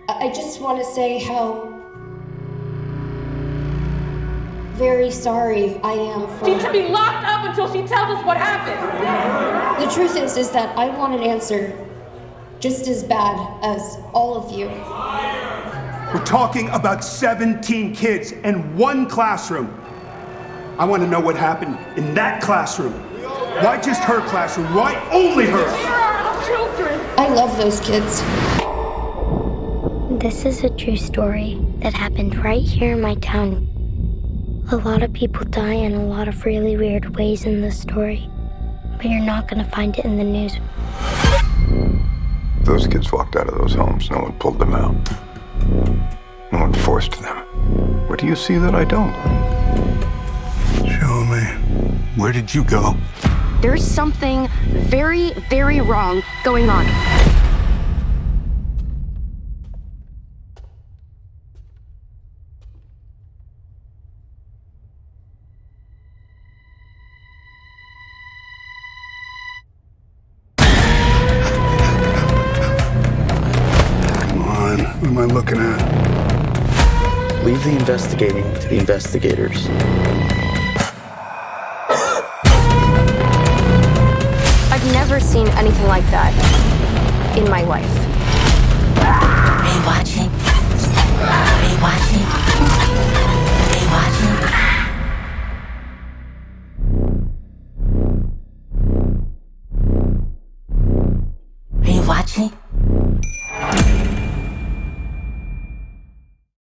I just want to say how very sorry I am for... She should be locked up until she tells us what happened. The truth is that I want an answer just as bad as all of you. We're talking about 17 kids in one classroom. I want to know what happened in that classroom. Why just her classroom? Why only her? They're our children. I love those kids. This is a true story that happened right here in my town. A lot of people die in a lot of really weird ways in this story, but you're not going to find it in the news. Those kids walked out of those homes. No one pulled them out. No one forced them. What do you see that I don't? Show me. Where did you go? There's something very, very wrong going on. What am I looking at? Leave the investigating to the investigators. I've never seen anything like that in my life. Are you watching? Are you watching?